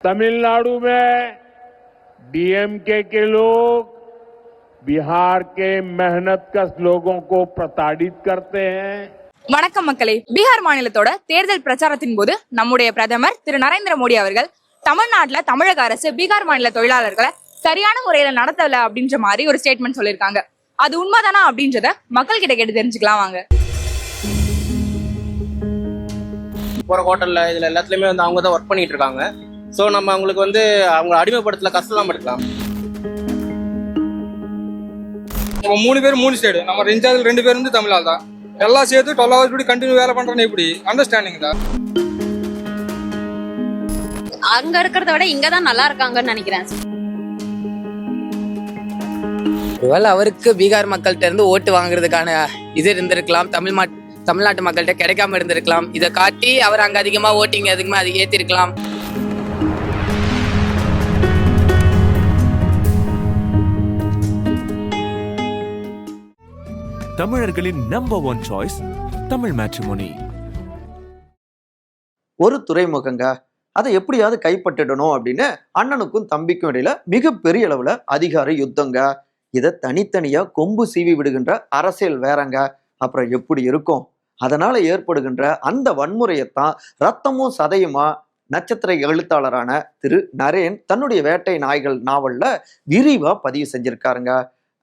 तमिलनाडु में डीएमके के लोग बिहार के मेहनतकश लोगों को प्रताड़ित करते हैं. வணக்கம் மக்களே. பீகார் மாநிலத்தோட தேர்தல் பிரச்சாரத்தின் போது நம்முடைய பிரதமர் திரு நரேந்திர மோடி அவர்கள் தமிழ்நாட்டுல தமிழக அரசு பீகார் மாநில தொழிலாளர்களை சரியான முறையில நடத்தல அப்படின்ற மாதிரி ஒரு ஸ்டேட்மெண்ட் சொல்லியிருக்காங்க. அது உண்மைதானா அப்படின்றத மக்கள் கிட்ட கேட்டு தெரிஞ்சுக்கலாம் வாங்க. போற ஹோட்டல்ல இதுல எல்லாத்துலயுமே வந்து அவங்க தான் ஒர்க் பண்ணிட்டு இருக்காங்க. ஸோ நம்ம அவங்களுக்கு வந்து அவங்க அடிமைப்படுத்தல கஷ்டம் எடுக்கலாம். நம்ம 3 பேர் 3 ஸ்டேட், நம்ம 2 பேர் வந்து தமிழால் தான். எல்லாம் சேர்த்து 12 hours இப்படி கண்டினியூ வேலை பண்றேன்னு எப்படி அண்டர்ஸ்டாண்டிங் தான். அங்க இருக்கிறத விட இங்க தான் நல்லா இருக்காங்கன்னு நினைக்கிறேன். ஒருவேளை அவருக்கு பீகார் மக்கள்கிட்ட இருந்து ஓட்டு வாங்குறதுக்கான இது இருந்திருக்கலாம், தமிழ்நாட்டு மக்கள்கிட்ட கிடைக்காம இருந்திருக்கலாம். இதை காட்டி அவர் அங்க அதிகமா ஓட்டிங் அதிகமா அது ஏத்திருக்கலாம். தமிழர்களின் நம்பர் 1 சாய்ஸ் தமிழ் மேட்ரிமோனி. ஒரு துறைமுகங்க, அதை எப்படியாவது கைப்பற்றிடணும் அப்படின்னு அண்ணனுக்கும் தம்பிக்கும் இடையில மிகப்பெரிய அளவுல அதிகார யுத்தங்க. இதை தனித்தனியா கொம்பு சீவி விடுகின்ற அரசியல் வேறங்க. அப்புறம் எப்படி இருக்கும்? அதனால ஏற்படுகின்ற அந்த வன்முறையைத்தான் ரத்தமும் சதையுமா நட்சத்திர எழுத்தாளரான திரு நரேன் தன்னுடைய வேட்டை நாய்கள் நாவல்ல விரிவா பதிவு செஞ்சிருக்காருங்க.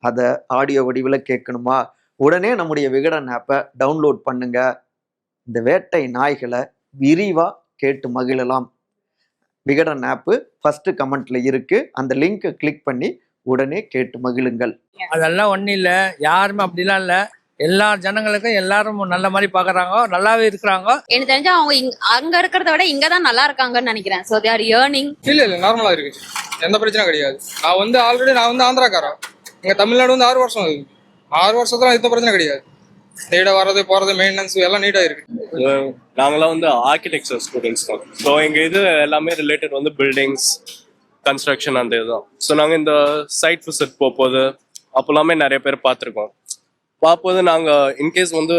அதை ஆடியோ வடிவில் கேட்கணுமா? உடனே நம்முடைய விகடன் ஆப்பை டவுன்லோட் பண்ணுங்க. இந்த வேட்டை நாய்களை விரிவா கேட்டு மகிழலாம். விகடன் ஆப்பு ஃபர்ஸ்ட் கமெண்ட்ல இருக்கு, அந்த லிங்கை கிளிக் பண்ணி உடனே கேட்டு மகிழுங்கள். அதெல்லாம் ஒன்றும் இல்லை, யாருமே அப்படிலாம் இல்லை. எல்லா ஜனங்களுக்கும் எல்லாரும் நல்ல மாதிரி பாக்குறாங்க, நல்லாவே இருக்கிறாங்க. எனக்கு தெரிஞ்சா அவங்க அங்க இருக்கிறத விட இங்க தான் நல்லா இருக்காங்கன்னு நினைக்கிறேன். So they are earning. இல்ல நார்மலா இருக்கு, எந்த பிரச்சனையும் கிடையாது. நான் வந்து ஆல்ரெடி ஆந்திராக்காரன். இங்க தமிழ்நாடு வந்து 6 வருஷம் ஆகுது. 6 வருஷத்துல எந்த பிரச்சனை கிடையாது. நீட வரது போறது மெயின்டெனன்ஸ் எல்லாம் நீட்டா இருக்கு. நாங்களாம் வந்து ஆர்கிடெக்சர் ஸ்டூடெண்ட்ஸ் தான். ஸோ எங்க இது எல்லாமே ரிலேட்டட் வந்து பில்டிங்ஸ் கன்ஸ்ட்ரக்ஷன் அந்த இதுதான். ஸோ நாங்கள் இந்த சைட் விசிட் போகும்போது அப்போல்லாமே நிறைய பேர் பார்த்துருக்கோம். பார்ப்போது நாங்கள் இன்கேஸ் வந்து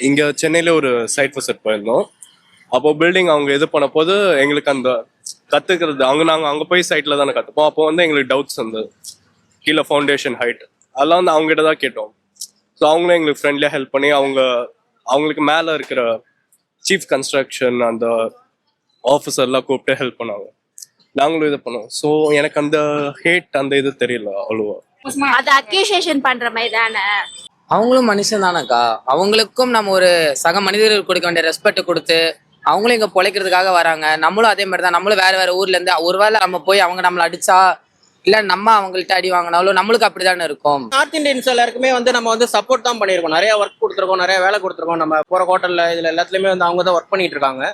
இங்கே சென்னையில் ஒரு சைட் விசிட் போயிருந்தோம். அப்போ பில்டிங் அவங்க இது பண்ண போது எங்களுக்கு அந்த கற்றுக்கிறது நாங்கள் அங்கே போய் சைட்டில் தானே கற்றுப்போம். அப்போ வந்து எங்களுக்கு டவுட்ஸ் வந்து கீழே ஃபவுண்டேஷன் ஹைட் அதெல்லாம் வந்து அவங்ககிட்ட தான் கேட்டோம். ஸோ அவங்களும் எங்களுக்கு ஃப்ரெண்ட்லியாக ஹெல்ப் பண்ணி அவங்களுக்கு மேலே இருக்கிற சீஃப் கன்ஸ்ட்ரக்ஷன் அந்த ஆஃபீஸர்லாம் கூப்பிட்டு ஹெல்ப் பண்ணாங்க. நாங்களும் இது பண்ணோம். ஸோ எனக்கு அந்த ஹேட் அந்த இது தெரியல அவ்வளோவா. அது அக்யூசேஷன் பண்ற மாதிரி தானே. அவங்களும் மனுஷன் தானக்கா. அவங்களுக்கும் நம்ம ஒரு சக மனிதர்கள் கொடுக்க வேண்டிய ரெஸ்பெக்ட் கொடுத்து அவங்களும் இங்க பொழைக்கிறதுக்காக வராங்க. நம்மளும் அதே மாதிரி தான். நம்மளும் வேற வேற ஊர்ல இருந்து ஒருவேளை நம்ம போய் அவங்க நம்மளை அடிச்சா இல்ல நம்ம அவங்கள்ட்ட அடி வாங்கினாலும் நம்மளுக்கு அப்படித்தானே இருக்கும். நார்த் இந்தியன்ஸ் எல்லாருக்குமே வந்து நம்ம வந்து சப்போர்ட் தான் பண்ணியிருக்கோம். நிறைய ஒர்க் கொடுத்துருக்கோம், நிறைய வேலை கொடுத்துருக்கோம். நம்ம போற ஹோட்டல்ல இதுல எல்லாத்துலயுமே வந்து அவங்க தான் ஒர்க் பண்ணிட்டு இருக்காங்க.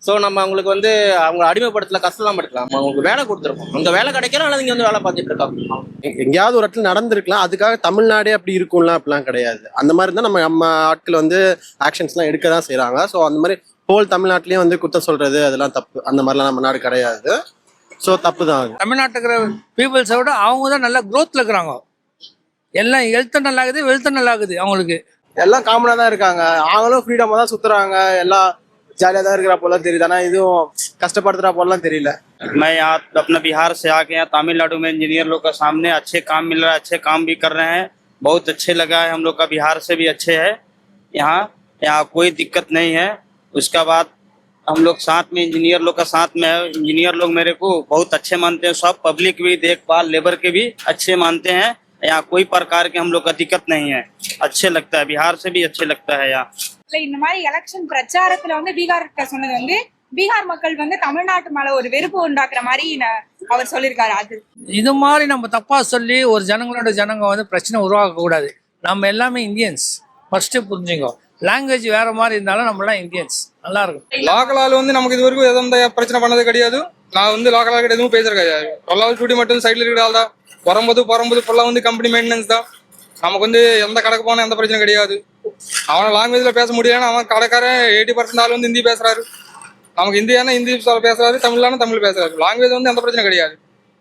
ஸோ நம்ம அவங்களுக்கு வந்து அவங்க அடிமைப்படுத்தல கஷ்டம் எடுக்கலாம். அவங்களுக்கு வேலை கொடுத்துருக்கோம், அந்த வேலை கிடைக்கலாம் அல்லது இங்க வந்து வேலை பார்த்துட்டு இருக்காங்க. எங்கேயாவது ஒரு இடத்துல நடந்திருக்கலாம், அதுக்காக தமிழ்நாடே அப்படி இருக்கும்லாம் அப்படிலாம் கிடையாது. அந்த மாதிரி தான் நம்ம ஆட்கள் வந்து ஆக்ஷன்ஸ்லாம் எடுக்க தான் செய்யறாங்க. ஸோ அந்த மாதிரி ஹோல் தமிழ்நாட்டிலேயே வந்து குத்தம் சொல்றது அதெல்லாம் தப்பு. அந்த மாதிரிலாம் நம்ம நாடு கிடையாது. ஸோ தப்பு தான். தமிழ்நாட்டுக்கு பீப்புள்ஸை விட அவங்க தான் நல்லா க்ரோத்ல இருக்கிறாங்க. எல்லாம் ஹெல்த் நல்லா ஆகுது, வெல்த் நல்லா ஆகுது. அவங்களுக்கு எல்லாம் காமனா தான் இருக்காங்க. அவங்களும் ஃப்ரீடமா தான் சுத்துறாங்க, எல்லாம் ஜாலியா தான் இருக்கிற போல தெரியுது. ஆனா இதுவும் கஷ்டப்படுத்துற போலாம் தெரியல. मैं यहाँ अपना बिहार से आके यहाँ तमिलनाडु में इंजीनियर लोग का सामने अच्छे काम मिल रहा है, अच्छे काम भी कर रहे हैं. बहुत अच्छे लगा है, हम लोग का बिहार से भी अच्छे है. यहाँ कोई दिक्कत नहीं है. उसका बाद हम लोग साथ में इंजीनियर लोग का साथ में है. इंजीनियर लोग मेरे को बहुत अच्छे मानते हैं. सब पब्लिक भी देखभाल लेबर के भी अच्छे मानते हैं. यहाँ कोई प्रकार के हम लोग का दिक्कत नहीं है. अच्छे लगता है, बिहार से भी अच्छे लगता है. यहाँ இந்த மாதிரி எலெக்ஷன் பிரச்சாரத்துல வந்து பீகார்கிட்ட சொன்னது வந்து பீகார் மக்கள் வந்து தமிழ்நாட்டு மேல ஒரு வெறுப்பு உண்டாக்குற மாதிரி அவர் சொல்லியிருக்காரு. அது இது மாதிரி நம்ம தப்பா சொல்லி ஒரு ஜனங்க வந்து பிரச்சனை உருவாக்க கூடாது. நம்ம எல்லாமே இந்தியன்ஸ், ஃபர்ஸ்ட் புரிஞ்சுங்க. லாங்குவேஜ் வேற மாதிரி இருந்தாலும் நம்ம எல்லாம் இந்தியன்ஸ். நல்லா இருக்கும். லோக்கலால் வந்து நமக்கு இது வரைக்கும் எந்த பிரச்சனை பண்ணது கிடையாது. நான் வந்து லோக்கலால் கிட்ட எதுவும் பேசுறது கிடையாது. 12 hours டியூட்டி மட்டும் சைட்ல இருக்கிறாள் தான். வரும்போது ஃபுல்லாக வந்து கம்பெனி மெயின்டெனன்ஸ் தான். நமக்கு வந்து எந்த கடைக்கு போனால் எந்த பிரச்சனை கிடையாது. அவனை லாங்குவேஜ்ல பேச முடியாது. அவன் கடைக்காரன் 80% ஆள் வந்து ஹிந்தி பேசுறாரு. நமக்கு ஹிந்தியான ஹிந்தி பேசுறாரு, தமிழ்லான தமிழ் பேசுறாரு. லாங்குவேஜ் வந்து எந்த பிரச்சனை கிடையாது.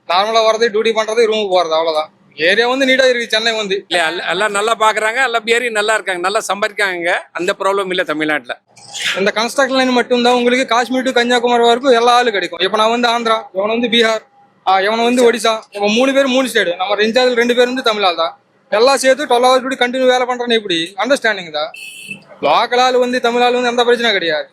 நார்மலா வரது, டியூட்டி பண்றது, ரூமுக்கு போறது, அவ்வளவுதான். ஏரியா வந்து நீட்டா இருக்கு சென்னை வந்து. இல்ல எல்லாம் நல்லா பாக்குறாங்க, எல்லாம் பேரி நல்லா இருக்காங்க, நல்லா சம்பாதிக்காங்க, அந்த ப்ராப்ளம் இல்ல தமிழ்நாட்டுல. இந்த கன்ஸ்ட்ரக்ஷன் லைன் மட்டும் தான் உங்களுக்கு காஷ்மீர் டு கன்னியாகுமரி வரைக்கும் எல்லா ஆளும் கிடைக்கும். இப்ப நான் வந்து ஆந்திரா, இவன் வந்து பீகார், இவன் வந்து ஒடிசா, இவன் 3 பேர் 3 ஸ்டேட், நம்ம இன்சார்ஜ் 2 பேர் வந்து தமிழ் ஆள் தான். எல்லாம் சேர்த்து 12 hours இப்படி கண்டினியூ வேலை பண்றேன்னு எப்படி அண்டர்ஸ்டாண்டிங் தான். லோக்கல் ஆள் வந்து தமிழ் ஆள் வந்து எந்த பிரச்சனை கிடையாது.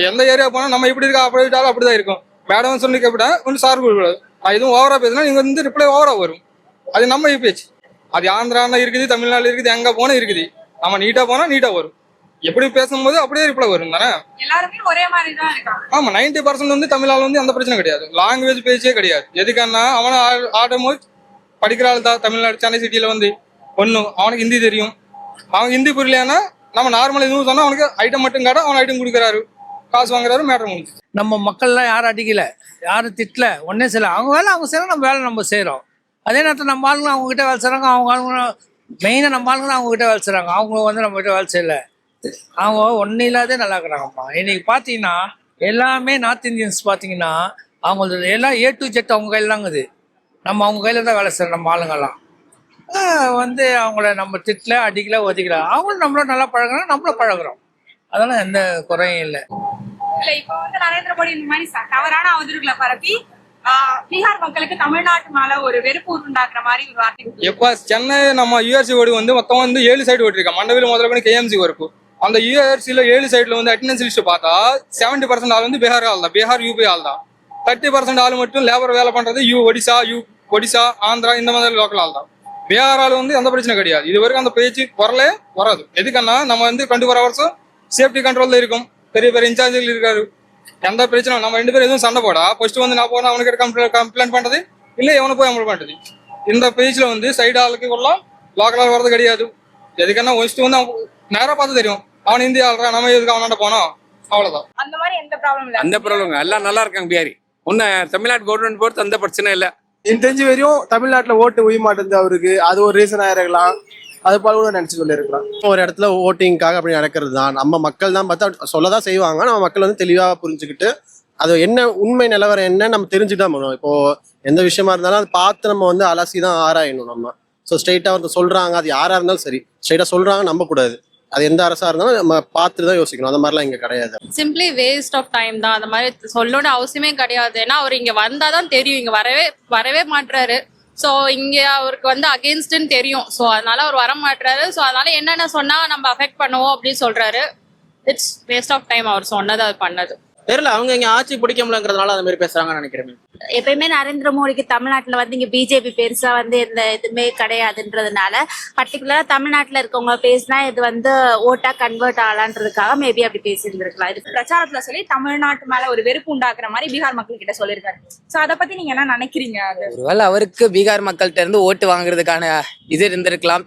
எந்த ஏரியா போனா நம்ம எப்படி இருக்கா அப்படி அப்படிதான் இருக்கும். மேடம் சொல்லி கேட்டா கொஞ்சம் சார் கொடுக்கூடாது, நான் எதுவும் ஓவரா பேசினா நீங்க வந்து ரிப்ளை ஓவரா வரும். அது நம்ம பேச்சு. அது ஆந்திரானா இருக்குது, தமிழ்நாடு இருக்குது, எங்க போனா இருக்குது. நம்ம நீட்டா போனா நீட்டா வரும். எப்படி பேசும்போது அப்படியே ரிப்ளை வரும் தானே. எல்லாருமே ஒரே மாதிரி தான் இருக்காங்க. ஆமா 90% வந்து தமிழ் ஆள் வந்து எந்த பிரச்சனை கிடையாது. லாங்குவேஜ் பேச்சே கிடையாது. எதுக்கானா அவனை ஆடும்போது படிக்கிற ஆள் தான். தமிழ்நாடு சென்னை சிட்டியில வந்து அவனுக்கு ஹிந்தி தெரியும். அவன் ஹிந்தி புரியலன்னா நம்ம நார்மல் எதுவும் சொன்னா அவனுக்கு ஐட்டம் மட்டும் காட்ட அவன் ஐட்டம் கொடுக்குறாரு, காசு வாங்குறாரு, மேட்டர் முடிஞ்சு. நம்ம மக்கள்லாம் யாரும் அடிக்கல, யாரும் திட்டல, ஒன்னே செய்யல. அவங்க வேலை அவங்க செய்யறோம், நம்ம வேலை நம்ம செய்யறோம். அதே நேரத்தில் நம்ம ஆளுங்க அவங்க கிட்ட வேலை செய்றாங்க, அவங்க ஆளுங்க மெயினாக நம்ம ஆளுங்க அவங்க கிட்ட வேலை செய்றாங்க. அவங்க வந்து நம்ம கிட்ட வேலை செய்யல. அவங்க ஒன்னும் இல்லாதே நல்லா இருக்கிறாங்கம்மா. இன்னைக்கு பார்த்தீங்கன்னா எல்லாமே நார்த் இந்தியன்ஸ் பார்த்தீங்கன்னா அவங்களோட எல்லாம் A to Z அவங்க கையில் தாங்குது. நம்ம அவங்க கையில் தான் வேலை செய்கிறோம். நம்ம ஆளுங்கெல்லாம் வந்து அவங்கள நம்ம திட்டல, அடிக்கல, ஒதுக்கல. அவங்களும் நம்மளும் நல்லா பழகுறோம், நம்மளும் பழகுறோம். அதெல்லாம் எந்த குறையும் இல்லை. இல்ல இப்ப வந்து நரேந்திர மோடி இந்த மாதிரி தவறான அவதூறுகளை பரப்பி பீகார் மக்களுக்கு தமிழ்நாட்டு மேல ஒரு வெறுப்பு உண்டாக்குற மாதிரி ஒரு வார்த்தை. எப்ப சென்னை நம்ம யூஆர்சி ஓடு வந்து மொத்தம் வந்து 7 சைடு ஓட்டிருக்கோம். மண்டவில முதல்ல பண்ணி KMC வரைக்கும் அந்த யூஆர்சியில 7 சைடுல வந்து அட்டெண்டன்ஸ் லிஸ்ட் பார்த்தா 70% ஆள் வந்து பீகார் ஆள் தான், பீகார் UP ஆள் தான். 30% ஆள் மட்டும் லேபர் வேலை பண்றது ஒடிசா ஆந்திரா இந்த மாதிரி லோக்கல் ஆள் தான். பீகார் ஆள் வந்து எந்த பிரச்சனை கிடையாது. இது வரைக்கும் அந்த பேச்சு வராது. எதுக்குன்னா நம்ம வந்து 24 hours சேஃப்டி கண்ட்ரோல்ல இருக்கும். பெரிய பெரிய இன்சார்ஜில் இருக்காரு. எந்த பிரச்சனை நம்ம 2 பேரும் எதுவும் சண்டை போடா ஃபர்ஸ்ட் வந்து நான் போனா அவனுக்கு கம்ப்ளைண்ட் பண்றது இல்ல எவனை போய் அமல் பண்றது. இந்த பேஜ்ல வந்து சைடு ஆளுக்கு கொள்ளலாம், லோக்கல் ஆள் வரது கிடையாது. எதுக்குன்னா ஃபர்ஸ்ட் வந்து அவன் நேரா பார்த்து தெரியும் அவன் இந்தியா ஆள்றான், நம்ம எதுக்கு அவனாண்ட போனோம், அவ்வளவுதான். அந்த மாதிரி எந்த ப்ராப்ளம் இல்ல. அந்த ப்ராப்ளம் எல்லாம் நல்லா இருக்காங்க பிஹாரி. தமிழ்நாடு கவர்மெண்ட் பொறுத்து அந்த பிரச்சனை இல்லை. எனக்கு தெரிஞ்ச வரையும் தமிழ்நாட்டுல ஓட்டு உய மாட்டேங்குது அவருக்கு. அது ஒரு ரீசனா இருக்கலாம், அது போல கூட நினைச்சு சொல்லியிருக்கலாம். ஒரு இடத்துல ஓட்டிங்காக அப்படி நடக்கிறது தான். நம்ம மக்கள் தான் பார்த்தா சொல்லதான் செய்வாங்க. நம்ம மக்கள் வந்து தெளிவாக புரிஞ்சுக்கிட்டு அது என்ன உண்மை நிலவரம் என்ன நம்ம தெரிஞ்சுட்டு தான் பண்ணுவோம். இப்போ எந்த விஷயமா இருந்தாலும் அதை பார்த்து நம்ம வந்து அலசி தான் ஆராயணும் நம்ம. ஸோ ஸ்ட்ரெயிட்டா வந்து சொல்றாங்க, அது யாரா இருந்தாலும் சரி ஸ்ட்ரெயிட்டா சொல்றாங்க நம்ப கூடாது. அது எந்த அரசா இருந்தாலும் நம்ம பார்த்துட்டு தான் யோசிக்கணும். அந்த மாதிரிலாம் இங்க கிடையாது. சிம்பிளி வேஸ்ட் ஆஃப் டைம் தான். அந்த மாதிரி சொல்லணும்னு அவசியமே கிடையாது. ஏன்னா அவர் இங்க வந்தாதான் தெரியும். இங்க வரவே மாட்டுறாரு. ஸோ இங்க அவருக்கு வந்து அகெயின்ஸ்ட்னு தெரியும். ஸோ அதனால அவர் வர மாட்டுறாரு. ஸோ அதனால என்னென்ன சொன்னா நம்ம அஃபெக்ட் பண்ணுவோம் அப்படின்னு சொல்றாரு. இட்ஸ் வேஸ்ட் ஆஃப் டைம் அவர் சொன்னது அது பண்ணது. தெரியல, அவங்க இங்க ஆட்சி பிடிக்க முடியலங்கிறதுனால அந்த மாதிரி பேசுறாங்கன்னு நினைக்கிறேன். எப்பயுமே நரேந்திர மோடிக்கு தமிழ்நாட்டுல வந்து இங்க பிஜேபி பெருசா வந்து எந்த இதுவுமே கிடையாதுன்றதுனால பர்டிகுலரா தமிழ்நாட்டுல இருக்கவங்க பேசினா இது வந்து ஓட்டா கன்வெர்ட் ஆகலான்றதுக்காக மேபி அப்படி பேசியிருந்திருக்கலாம். இது பிரச்சாரத்துல சொல்லி தமிழ்நாட்டு மேல ஒரு வெறுப்பு உண்டாக்குற மாதிரி பீகார் மக்கள் கிட்ட சொல்லியிருக்காரு. சோ அதை பத்தி நீங்க என்ன நினைக்கிறீங்க? ஒருவேளை அவருக்கு பீகார் மக்கள்கிட்ட இருந்து ஓட்டு வாங்குறதுக்கான இது இருந்திருக்கலாம்,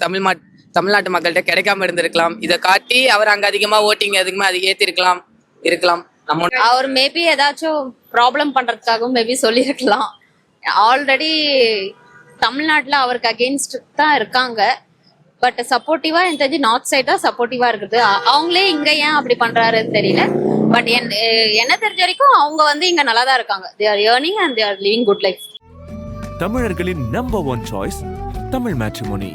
தமிழ்நாட்டு மக்கள்கிட்ட கிடைக்காம இருந்திருக்கலாம். இதை காட்டி அவர் அங்க அதிகமா ஓட்டிங் அதிகமா அது ஏத்திருக்கலாம் இருக்கலாம். அவர் மேபி ஏதாச்சும் ப்ராப்ளம் பண்றதுக்காகவும் மேபி சொல்லியிருக்கலாம். ஆல்ரெடி தமிழ்நாட்டுல அவருக்கு அகெயின்ஸ்ட் தான் இருக்காங்க. பட் சப்போர்ட்டிவா எனக்கு தெரிஞ்சு நார்த் சைட் தான் சப்போர்ட்டிவா இருக்குது. அவங்களே இங்க ஏன் அப்படி பண்றாருன்னு தெரியல. பட் என்ன தெரிஞ்ச வரைக்கும் அவங்க வந்து இங்க நல்லா தான் இருக்காங்க. they are earning and they are living good life. தமிழர்களின் நம்பர் 1 சாய்ஸ் தமிழ் மேட்ரிமோனி.